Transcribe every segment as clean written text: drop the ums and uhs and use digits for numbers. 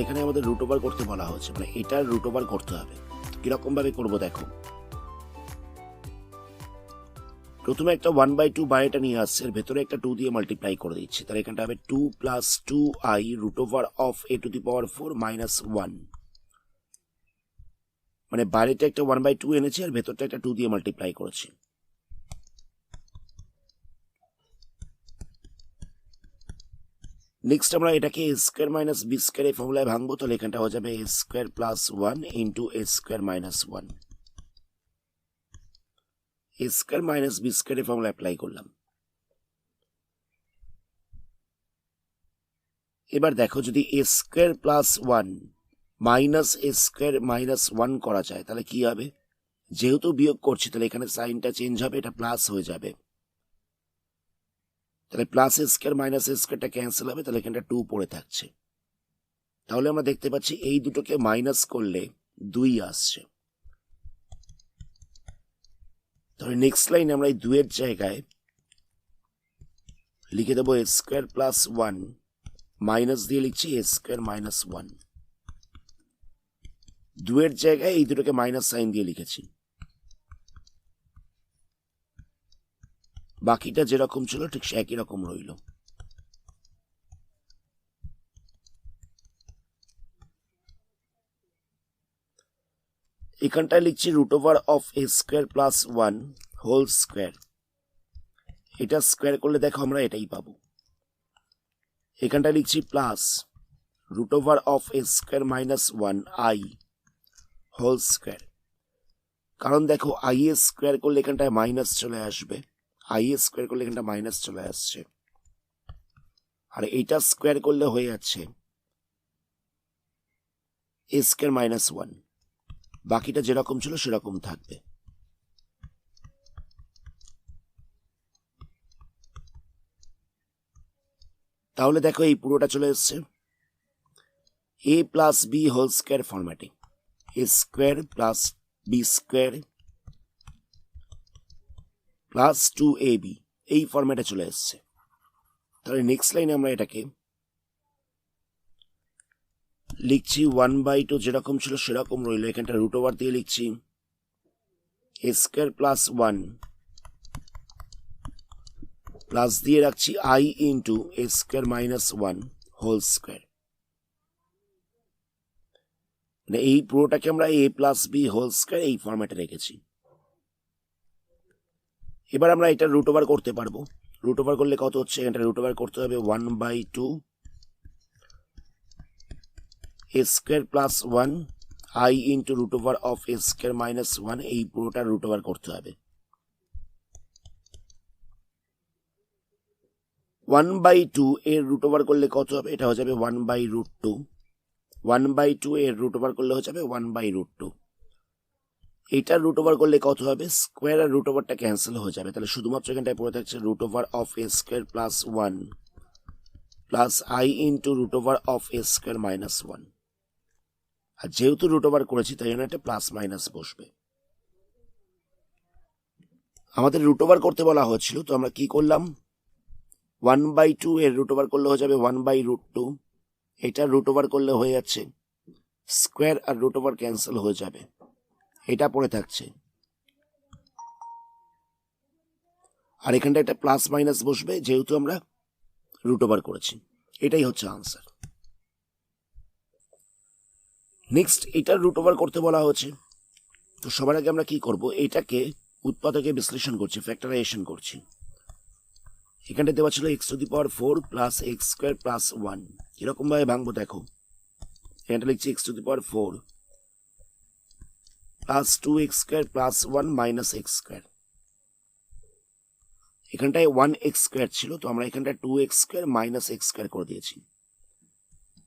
এখানে আমাদের root over করতে বলা হচ্ছে, মানে এটার রুট ওভার করতে হবে। কিরকম ভাবে করবো দেখো, প্রথমে একটা 1/2 বাইরেটা নিয়ে আসছে, এর ভেতরে একটা 2 দিয়ে মাল্টিপ্লাই করে দিচ্ছি, তাহলে এখানটা হবে 2 + 2i root over of a⁴ - 1, মানে বাইরেটা একটা 1/2 এনেছি আর ভেতরটা একটা 2 দিয়ে মাল্টিপ্লাই করেছি। নেক্সট আমরা এটাকে a² - b² এই ফর্মুলায় ভাঙবো, তাহলে এখানটা হয়ে যাবে a² + 1 × a² - 1, a² - b² এই ফর্মুলা অ্যাপ্লাই করলাম। এবার দেখো, যদি a² + 1 - a² - 1 করা যায় তাহলে কি হবে, যেহেতু বিয়োগ করছি তাহলে এখানে সাইনটা চেঞ্জ হবে, এটা প্লাস হয়ে যাবে, তাহলে প্লাস a² - a²টা ক্যান্সেল হবে, তাহলে এখানটা 2 পড়ে থাকছে। তাহলে আমরা দেখতে পাচ্ছি এই দুটোকে মাইনাস করলে 2 আসছে। তাহলে নেক্সট লাইন আমরা এই 2 এর জায়গায় লিখে দেবো a² + 1, মাইনাস দিয়ে লিখছি a² - 1, 2 এর জায়গায় এই দুটোকে মাইনাস সাইন দিয়ে লিখেছি, বাকিটা যেরকম ছিল ঠিক একই রকম রইল। এখানটায় লিখছি root over of a² + 1 whole square, এটা স্কোয়ার করলে দেখো আমরা এটাই পাবো। এখানটা লিখছি plus root over of a² - 1 i whole square, কারণ দেখো i² করলে এখানটায় মাইনাস চলে আসবে, i² করলে এখানটা মাইনাস চলে আসছে, আর এইটা স্কোয়ার করলে হয়ে যাচ্ছে a² - 1, বাকিটা যেরকম ছিল সেরকম থাকবে। তাহলে দেখো এই পুরোটা চলে এসছে a + b হোল স্কোয়ার ফরম্যাটে, a² + b² + 2ab এই ফরম্যাটে চলে এসছে। তাহলে নেক্সট লাইনে আমরা এটাকে লিখছি 1/2 যেরকম ছিল সেরকম রইল, এখানটা রুট ওভার দিয়ে লিখছি a² + 1 প্লাস দিয়ে রাখছি i × a² - 1 হোল স্কোয়ার, মানে এই পুরোটাকে আমরা a + b হোল স্কোয়ার এই ফরম্যাটে রেখেছি। এবার আমরা এটা রুট ওভার করতে পারবো। রুট ওভার করলে কত হচ্ছে, এটা রুট ওভার করতে হবে 1/2 a² + 1 i × root over of a² - 1, এই পুরোটা রুট ওভার করতে হবে। 1/2 এর রুট ওভার করলে কত হবে, এটা হয়ে যাবে 1/√2, 1/2 এর রুট ওভার করলে হয়ে যাবে 1/√2, এইটার রুট ওভার করলে কত হবে, স্কোয়ার আর রুট ওভারটা ক্যান্সেল হয়ে যাবে, তাহলে শুধুমাত্র এখানটায় পড়ে থাকছে root over of a² + 1 plus i × root over of a² - 1, আর যেহেতু রুট ওভার করেছি তাই জন্য একটা প্লাস মাইনাস বসবে। আমাদের রুট ওভার করতে বলা হয়েছিল, তো আমরা কি করলাম, 1/2 এর রুট ওভার করলে হয়ে যাবে 1/√2, এটা রুট ওভার করলে হয়ে যাচ্ছে স্কোয়ার আর রুট ওভার ক্যান্সেল হয়ে যাবে, এটা পড়ে থাকছে, আর এখানটা একটা প্লাস মাইনাস বসবে যেহেতু আমরা রুট ওভার করেছি। এটাই হচ্ছে আনসার। নেক্সট এটার রুট ওভার করতে বলা হয়েছে, তো সবার আগে আমরা কি করব, এটাকে উৎপাদকে বিশ্লেষণ করছি, ফ্যাক্টরাইজেশন করছি। এখানটা দেওয়া ছিল x⁴ প্লাস x² + 1, এরকম ভাবে ভাঙবো দেখো, এখানটা লিখছি x⁴ plus 2x² + 1 minus x², এখানটায় 1x² ছিল, তো আমরা এখানটা 2x² মাইনাস x² করে দিয়েছি,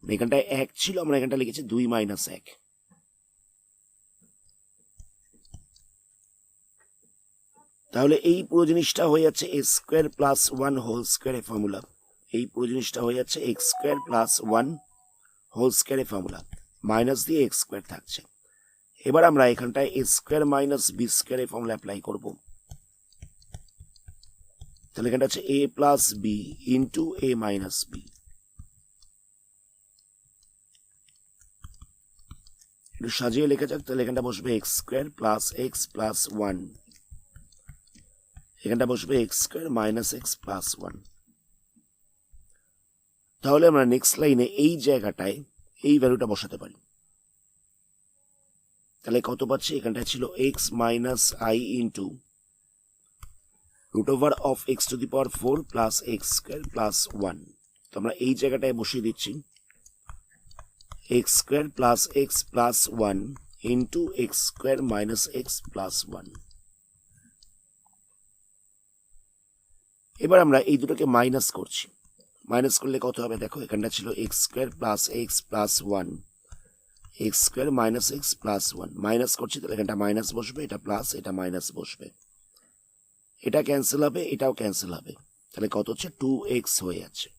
এখানটায় 1 ছিল, আমরা এখানটা লিখেছি 2 - 1। তাহলে এই পুরো জিনিসটা হয়ে যাচ্ছে a² + 1 হোল স্কোয়ার এর ফর্মুলা, এই পুরো জিনিসটা হয়ে যাচ্ছে x² + 1 হোল স্কোয়ার এর ফর্মুলা, মাইনাস দিয়ে x² থাকছে। এবার আমরা এখানটায় a² - b² এর ফর্মুলা অ্যাপ্লাই করব, তাহলে এখানটা হচ্ছে a + b × a - b, একটু সাজিয়ে লেখা যাক। তাহলে এখানটা বসবে x square plus x plus one, এখানটা বসবে x square minus x plus one. তাহলে আমরা নেক্সট লাইনে এই জায়গাটায় এই ভ্যালুটা বসাতে পারি। তাহলে কত পাচ্ছি, এখানটায় ছিল x minus i into root over of x to the power 4 plus x square plus one. তো আমরা এই জায়গাটায় বসিয়ে দিচ্ছি x square plus x plus one into x square minus x plus one. এবার আমরা এই দুটোকে মাইনাস করছি। মাইনাস করলে কত হবে দেখো, এখানটা ছিল x square plus x plus one, x square minus x plus one. Minus করছি, তাহলে এখানটা মাইনাস বসবে, এটা প্লাস, এটা মাইনাস বসবে, এটা ক্যান্সেল হবে, এটাও ক্যান্সেল হবে। তাহলে কত হচ্ছে, 2x হয়ে যাচ্ছে।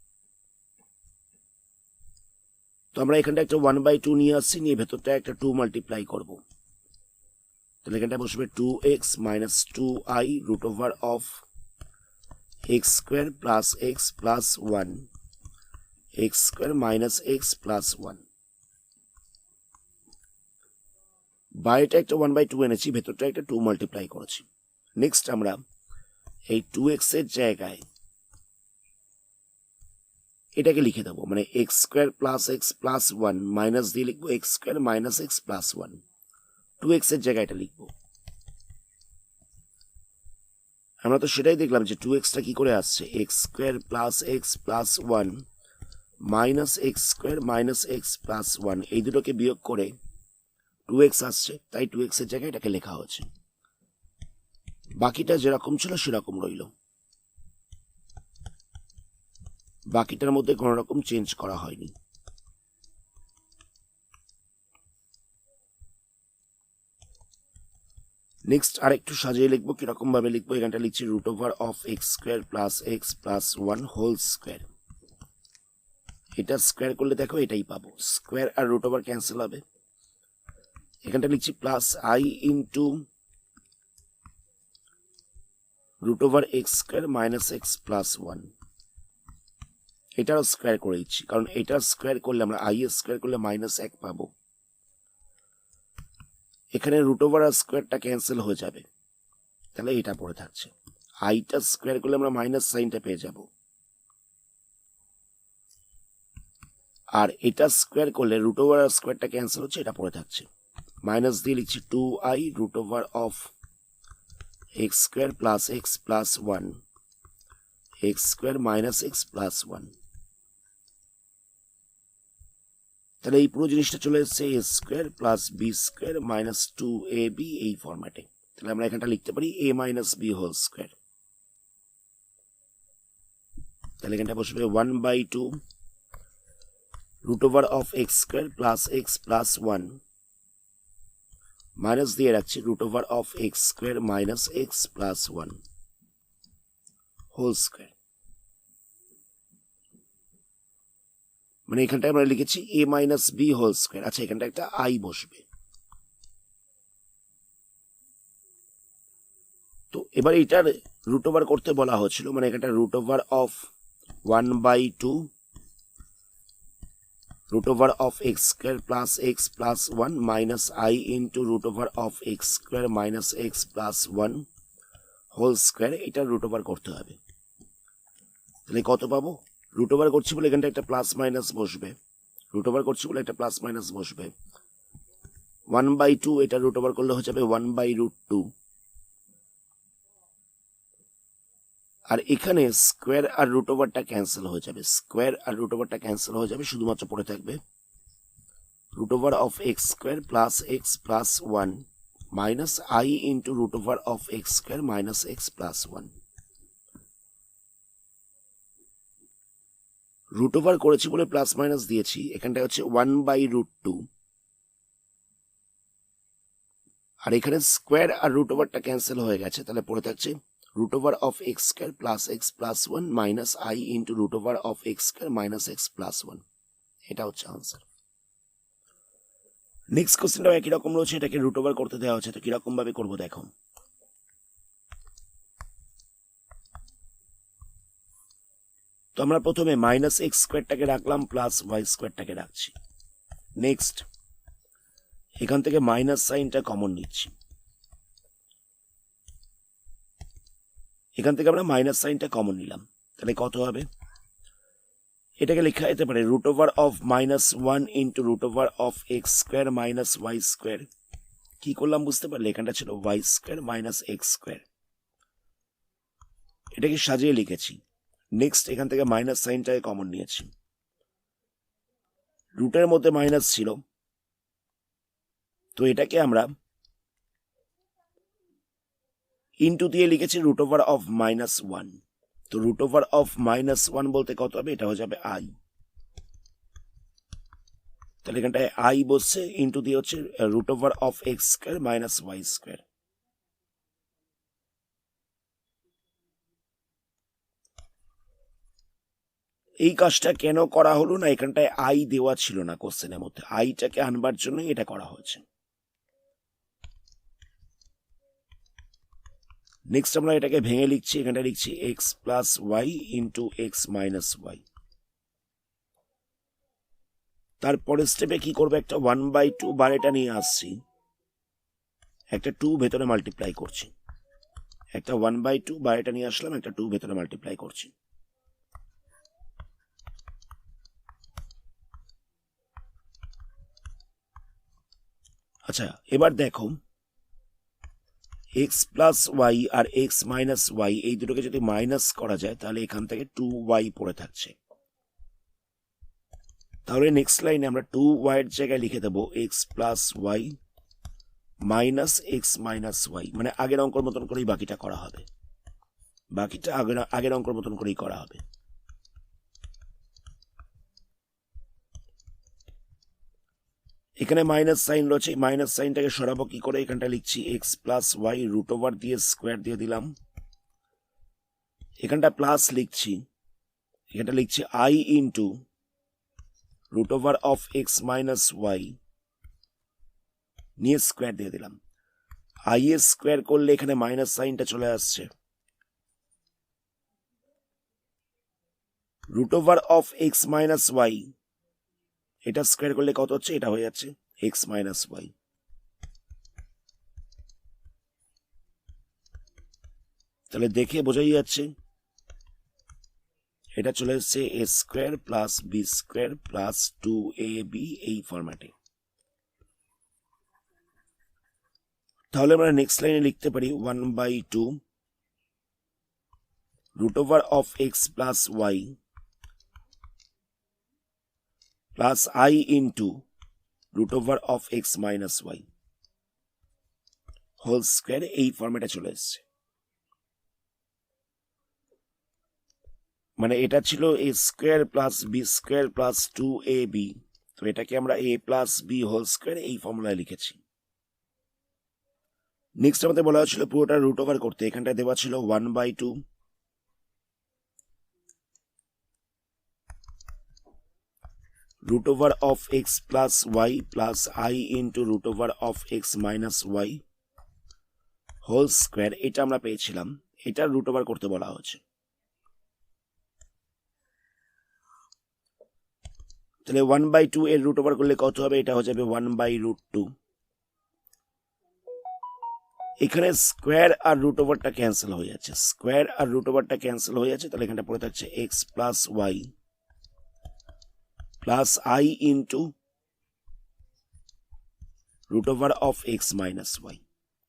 তো আমরা এখানটা একটা 1/2 নিয়ে আসছি, নিয়ে ভেতরটা একটা 2 মাল্টিপ্লাই করব। তাহলে এখানটা বসবে 2x minus 2i root over of x square plus x plus one, x square minus x plus one. বাইরেটা একটা 1/2 এনেছি, ভেতরটা একটা 2 মাল্টিপ্লাই করেছি। নেক্সট আমরা এই 2x এর জায়গায় এটাকে লিখে দেবো, মানে x square plus x plus one minus দিয়ে লিখবো x square minus x plus one. 2x এর জায়গায় এটা লিখবো। আমরা তো সেটাই দেখলাম যে 2xটা কি করে আসছে, x square plus x plus one minus x square minus x plus one, এই দুটোকে বিয়োগ করে 2x আসছে, তাই 2x এর জায়গায় এটাকে লেখা হচ্ছে। বাকিটা যেরকম ছিল সেরকম রইল, বাকিটার মধ্যে কোনো রকম চেঞ্জ করা হয়নি। নেক্সট আরেকটু সাজিয়ে লিখবো, কিরকম ভাবে লিখবো, এখানটা লিখছি root over of x square plus x plus one whole square. এটা স্কোয়ার করলে দেখো এটাই পাবো, স্কোয়ার আর রুট ওভার ক্যান্সেল হবে। এখানটা লিখছি plus i into root over x square minus x plus one. এটারও স্কোয়ার করে দিচ্ছি, কারণ এটার স্কোয়ার করলে আমরা আই এর স্কোয়ার করলে মাইনাস 1 পাবো। এখানে রুট ওভার আর স্কোয়ারটা ক্যান্সেল হয়ে যাবে, তাহলে এটা পড়ে থাকছে। আইটা স্কোয়ার করলে আমরা মাইনাস সাইনটা পেয়ে যাব, আর এটা স্কোয়ার করলে রুট ওভার আর স্কোয়ারটা ক্যান্সেল হচ্ছে, এটা পড়ে থাকছে। মাইনাস দিয়ে লিখছি 2i root over of x square plus x plus one, x square minus x plus one. তাহলে এই পুরো জিনিসটা চলে এসছে a square plus b square minus 2ab এই ফরম্যাটে। তাহলে আমরা এখানটা লিখতে পারি a minus b whole square. তাহলে এখানটা বসবে 1/2 root over of x square plus x plus one minus দিয়ে রাখছি root over of x square minus x plus one whole square. মানে এখানটায় আমরা লিখেছি a minus b whole square. আচ্ছা, এখানটা একটা i বসবে। তো এবার এটার রুট ওভার করতে বলা হচ্ছিল, মানে এখানটা root over of 1/2 root over of x square plus x plus 1 minus I into root over of x square minus x plus 1 whole square, এটা রুট ওভার করতে হবে। তাহলে কত পাবো, রুট ওভার করছি বলে এখানটা একটা প্লাস মাইনাস বসবে, রুট ওভার করছি বলে একটা প্লাস মাইনাস বসবে। 1/2 এটা রুট ওভার করলে হয়ে যাবে 1/√2, আর এখানে স্কোয়ার আর রুট ওভারটা ক্যান্সেল হয়ে যাবে, স্কোয়ার আর রুট ওভারটা ক্যান্সেল হয়ে যাবে, শুধুমাত্র পড়ে থাকবে root over of x square plus x plus one minus i into root over of x square minus x plus one. Root over করেছি বলে প্লাস মাইনাস দিয়েছি, এখানটা হচ্ছে 1/√2, আর এখানে স্কোয়ার আর রুট ওভারটা ক্যান্সেল হয়ে গেছে, তাহলে পড়ে থাকছে root over of x square plus x plus 1 minus I into root over of x square minus x plus 1, এটা হচ্ছে আনসার। নেক্সট কোশ্চেনটাও একই রকম রয়েছে, এটাকে রুট ওভার করতে দেওয়া হচ্ছে। তো কিরকম ভাবে করবো দেখো, তো আমরা প্রথমে মাইনাস এক্স স্কোয়ারটাকে রাখলাম, প্লাস ওয়াই স্কোয়ারটাকে রাখছি। নেক্সট এখান থেকে মাইনাস সাইনটা কমন নিচ্ছি, এখান থেকে আমরা মাইনাস সাইনটা কমন নিলাম, তাহলে কত হবে? এটাকে লেখা যেতে পারে root over of -1 into root over of x square minus y square. কি করলাম বুঝতে পারলে? এখানটা ছিল y square minus x square, এটাকে সাজিয়ে লিখেছি। নেক্সট এখান থেকে মাইনাস সাইনটাকে কমন নিয়েছি, রুটের মধ্যে মাইনাস ছিল, তো এটাকে আমরা ইন্টু দিয়ে লিখেছি রুট ওভার অফ -1। তো রুট ওভার অফ -1 বলতে কত হবে? এটা হয়ে যাবে আই। তাহলে এখানটায় আই বসছে, ইন্টু দিয়ে হচ্ছে root over of x square minus y square. এই কাজটা কেন করা হলো না? এখানটায় আই দেওয়া ছিল না কোশ্চেনের মধ্যে, আইটাকে আনবার জন্য এটা করা হয়েছে। নেক্সট আমরা এটাকে ভেঙে লিখছি, এখানটা লিখছি x plus y into x minus y. তারপরের স্টেপে কি করবো? একটা 1/2 বাইরেটা নিয়ে আসছি, একটা 2 ভেতরে মাল্টিপ্লাই করছি, একটা 1/2 বাইরেটা নিয়ে আসলাম, একটা 2 ভেতরে মাল্টিপ্লাই করছি। আচ্ছা, এবার দেখো এক্স প্লাস ওয়াই আর এক্স মাইনাস ওয়াই এই দুটোকে যদি মাইনাস করা যায় তাহলে এখান থেকে 2y পড়ে থাকছে। তাহলে নেক্সট লাইনে আমরা 2y এর জায়গায় লিখে দেবো x plus y minus x minus y, মানে আগের অঙ্কের মতন করেই বাকিটা করা হবে, বাকিটা আগের অঙ্কের মতন করেই করা হবে। এখানে মাইনাস সাইন রয়েছে, মাইনাস সাইনটাকে সরাবো কি করে? এখানটা লিখছি x plus y root over দিয়ে স্কোয়ার দিয়ে দিলাম, এখানটা প্লাস লিখছি, এখানটা লিখছি i into root over of x minus y নিয়ে স্কোয়ার দিয়ে দিলাম। আই এর স্কোয়ার করলে এখানে মাইনাস সাইনটা চলে আসছে, root over of x minus y এটা স্কোয়ার করলে কত হচ্ছে? এটা হয়ে যাচ্ছে এক্স মাইনাস ওয়াই। তাহলে দেখে বোঝাই যাচ্ছে এটা চলে এসছে a square plus b square plus 2ab এই ফরম্যাটে। তাহলে আমরা নেক্সট লাইনে লিখতে পারি 1/2 root over of x plus y plus i into root over of x minus y whole square এই ফরম্যাটে চলে এসছে। মানে এটা ছিল a square plus b square plus 2ab, তো এটাকে আমরা a plus b whole square এই ফর্মুলায় লিখেছি। নেক্সট আমাদের বলা হয়েছিল পুরোটা রুট ওভার করতে, এখানটায় দেওয়া ছিল 1/2 root over of x plus y plus I into root over of x minus y whole square, এটা আমরা পেয়েছিলাম, এটা রুট ওভার করতে বলা হচ্ছে। তাহলে 1/2 এর রুট ওভার করলে কত হবে? এটা হয়ে যাবে 1/√2। এখানে স্কোয়ার আর রুট ওভারটা ক্যান্সেল হয়ে যাচ্ছে, স্কোয়ার আর রুট ওভারটা ক্যান্সেল হয়ে যাচ্ছে, তাহলে এখানটা পড়ে থাকছে x plus y plus i into root over of x minus y,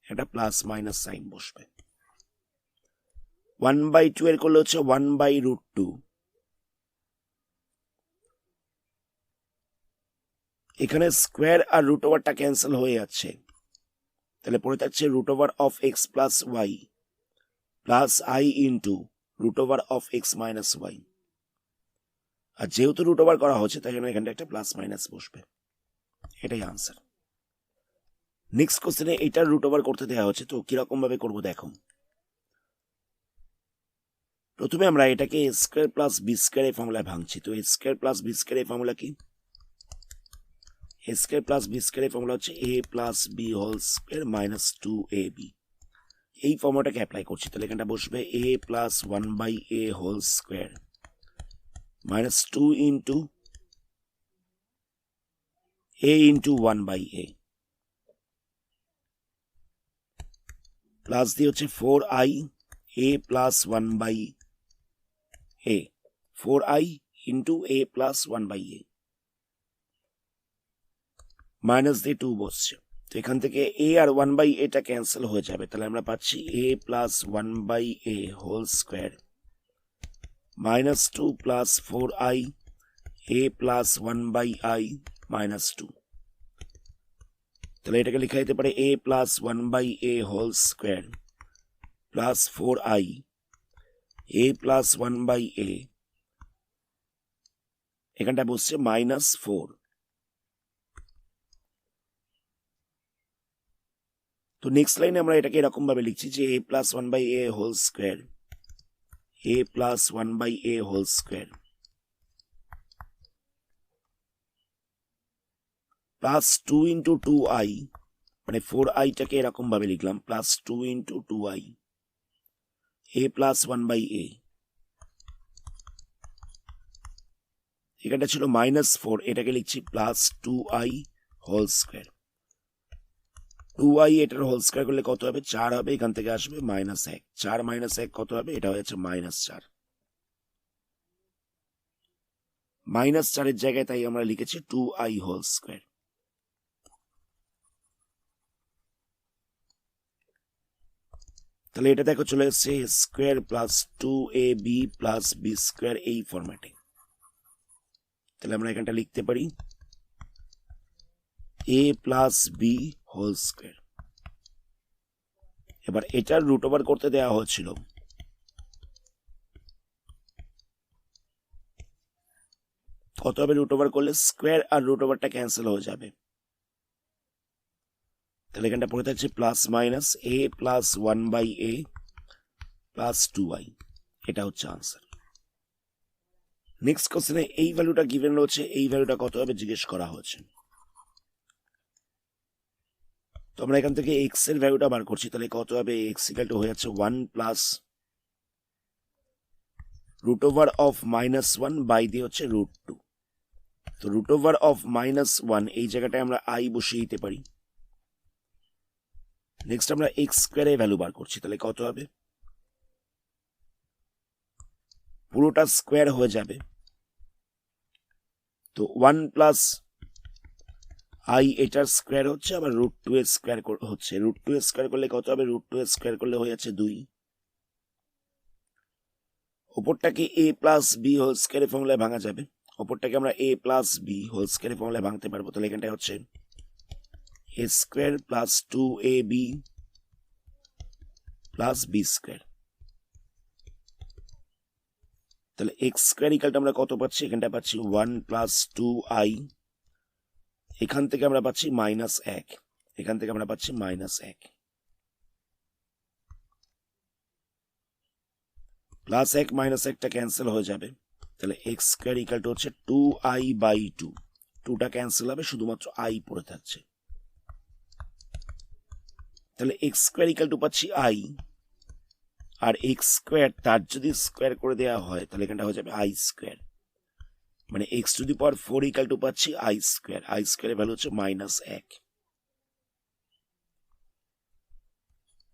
এটা প্লাস মাইনাস সাইন বসবে। 1/2 এর করলে হচ্ছে 1/√2, এখানে স্কোয়ার আর রুট ওভারটা ক্যান্সেল হয়ে যাচ্ছে, তাহলে পড়ে থাকছে root over of x plus y plus i into root over of x minus Y. আর যেহেতু রুট ওভার করা হচ্ছে তাই জন্য এখানটা একটা প্লাস মাইনাস বসবে, এটাই আনসার। নেক্সট কোশ্চেনে এটার রুট ওভার করতে দেওয়া হচ্ছে, তো কিরকম ভাবে করবো দেখো। প্রথমে আমরা এটাকে a square plus b square এই ফর্মুলায় ভাঙছি, তো a square plus b square এই ফর্মুলা কি? A square plus b square এই ফর্মুলা হচ্ছে a plus b whole square minus 2ab, এই ফর্মুলাটাকে অ্যাপ্লাই করছি, তাহলে এখানটা বসবে a plus 1/a whole square minus 2 into a into 1/a, plus দিয়ে হচ্ছে 4i a plus 1 by a, 4i into a plus 1 by a, minus দিয়ে 2 বসছে। তো এখান থেকে a আর 1 বাই এটা ক্যান্সেল হয়ে যাবে, তাহলে আমরা পাচ্ছি a plus 1 by a whole square minus 2 plus 4i a plus 1 by i minus 2। তাহলে এটাকে লেখা যেতে পারে a plus 1 by a whole square plus 4i a plus 1 by a, এখানটা বসছে মাইনাস 4। তো নেক্সট লাইনে আমরা এটাকে এরকম ভাবে লিখছি যে a plus 1 by a whole square a plus 1 by a whole square plus 2 into 2i, মানে 4i টাকে এরকম ভাবে লিখলাম plus 2 into 2i a plus 1 by a, এখানটা ছিল মাইনাস 4, এটাকে লিখছি plus 2i whole square. 2i এটার হোল স্কোয়ার করলে কত হবে? 4 হবে, এখান থেকে আসবে মাইনাস 1, 4 মাইনাস 1 কত হবে? এটা হচ্ছে মাইনাস 4। মাইনাস 4-এর জায়গায় তাই আমরা লিখেছি 2i হোল স্কোয়ার। তাহলে এটা দেখো চলে এসছে square plus 2ab plus b square এই ফরম্যাটে। তাহলে আমরা এখানটা লিখতে পারি a plus b whole square. এবার এটার রুট ওভার করতে দেওয়া হয়েছিল, কত হবে রুট ওভার করলে? স্কোয়ার আর রুট ওভারটা ক্যান্সেল হয়ে যাবে, তাহলে এখানটা পড়ে থাকছে plus minus a plus 1 by a plus 2i, এটা হচ্ছে আনসার। নেক্সট কোশ্চেনে এই ভ্যালুটা গিভেন রয়েছে, এই ভ্যালুটা কত হবে জিজ্ঞেস করা হয়েছে। তো আমরা এখান থেকে x এর ভ্যালুটা বার করছি, তাহলে কত হবে? x ইকুয়াল টু হয়ে যাচ্ছে 1 plus root over of minus 1 by দিয়ে হচ্ছে রুট 2। তো রুট ওভার অফ মাইনাস 1 এই জায়গাটায় আমরা i বসিয়ে দিতে পারি। নেক্সট আমরা x স্কোয়ারের ভ্যালু বার করছি, তাহলে কত হবে? পুরোটা স্কোয়ার হয়ে যাবে, তো 1 প্লাস i এটার স্কোয়ার হচ্ছে, আবার রুট 2 এর স্কোয়ার হচ্ছে। রুট 2 এর স্কোয়ার করলে কত হবে? রুট 2 এর স্কোয়ার করলে হয়ে যাচ্ছে 2। ওপরটাকে a প্লাস বি হোল স্কোয়ারের ফর্মুলায় ভাঙা যাবে, ওপরটাকে আমরা a প্লাস বি হোল স্কোয়ারের ফর্মুলায় ভাঙতে পারবো। তাহলে এখানটা হচ্ছে a square plus 2ab plus b square. তাহলে x স্কোয়ার ইকুয়াল আমরা কত পাচ্ছি? এখানটা পাচ্ছি 1 প্লাস 2i, এখান থেকে আমরা পাচ্ছি মাইনাস 1, এখান থেকে আমরা পাচ্ছি মাইনাস 1, প্লাস 1 মাইনাস 1টা ক্যান্সেল হয়ে যাবে। তাহলে x স্কোয়ার ইকুয়াল টু হচ্ছে 2i বাই 2, 2টা ক্যান্সেল হবে, শুধুমাত্র i পড়ে থাকছে। তাহলে x স্কোয়ার ইকুয়াল টু পাচ্ছি i, আর x স্কোয়ার তার যদি স্কোয়ার করে দেওয়া হয় তাহলে এখানটা হয়ে যাবে i স্কোয়ার, মানে x to the power 4 equal to পাচ্ছি i স্কোয়ার। i স্কোয়ারের ভ্যালু হচ্ছে মাইনাস 1।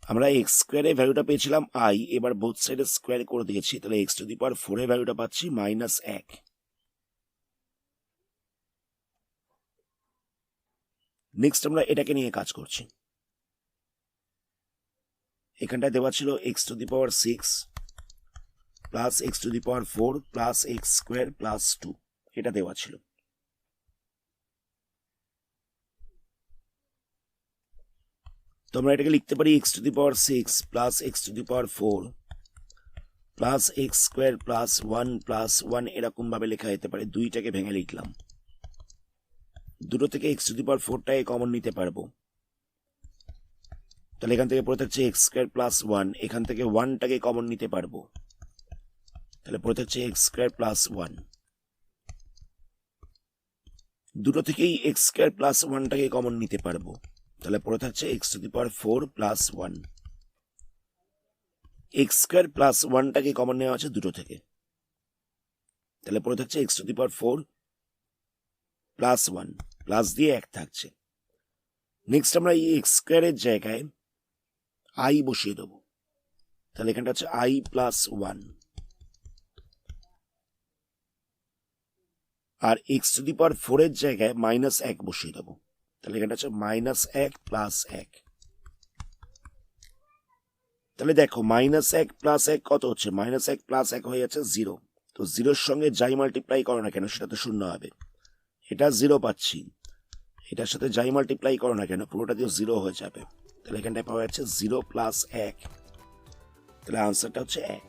আমরা x স্কোয়ারের ভ্যালুটা পেয়েছিলাম i, এবার বোথ সাইডে স্কোয়ার করে দিয়েছি, তাহলে x টু দি পাওয়ার 4 এর ভ্যালুটা পাচ্ছি মাইনাস 1। নেক্সট আমরা এটাকে নিয়ে কাজ করছি। এখানটা দেওয়া ছিল x to the power 6 plus x to the power 4 plus x square plus 2, এটা দেওয়া ছিল। তো আমরা এটাকে লিখতে পারি x to the power 6 plus x to the power 4 plus x square plus 1 plus 1, এরকম ভাবে লেখা যেতে পারে। দুইটাকে ভেঙে লিখলাম, দুটো থেকে x টু দি পাওয়ার 4টাকে কমন নিতে পারবো, তাহলে এখান থেকে পড়ে থাকছে x স্কোয়ার প্লাস 1, এখান থেকে 1টাকে কমন নিতে পারবো, তাহলে পড়ে থাকছে x স্কোয়ার প্লাস 1। দুটো থেকেই x স্কোয়ার প্লাস 1টাকে কমন নিতে পারবো, তাহলে পড়ে থাকছে x to the power 4 plus 1। x square plus 1টাকে কমন নেওয়া আছে দুটো থেকে, তাহলে পড়ে থাকছে x to the power 4 plus 1, plus দিয়ে 1 থাকছে। নেক্সট আমরা এই x স্কোয়ারের জায়গায় আই বসিয়ে দেবো, তাহলে এখানটা হচ্ছে আই প্লাস 1, আর এক্স টু দি পাওয়ার 4 এর জায়গায় -1 বসিয়ে দেবো, তাহলে এখানটা হচ্ছে -1 প্লাস 1। তাহলে দেখো -1 প্লাস 1 কত হচ্ছে, -1 প্লাস 1 হয়ে যাচ্ছে 0। তো 0-র সঙ্গে যাই মাল্টিপ্লাই করো না কেন সেটা তো শূন্য হবে, এটা 0 পাচ্ছি, এটার সাথে যাই মাল্টিপ্লাই করো না কেন পুরোটা দিয়ে 0 হয়ে যাবে, তাহলে এখানটায় পাওয়া যাচ্ছে 0 প্লাস 1, তাহলে আনসারটা হচ্ছে 1।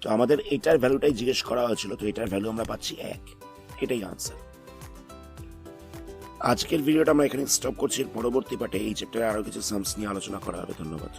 তো আমাদের এটার ভ্যালুটাই জিজ্ঞেস করা হয়েছিল, তো এটার ভ্যালু আমরা পাচ্ছি 1, এটাই আনসার। আজকের ভিডিওটা আমরা এখানে স্টপ করছি, পরবর্তী পার্টে এই চ্যাপ্টারে আরো কিছু সামস নিয়ে আলোচনা করা হবে। ধন্যবাদ।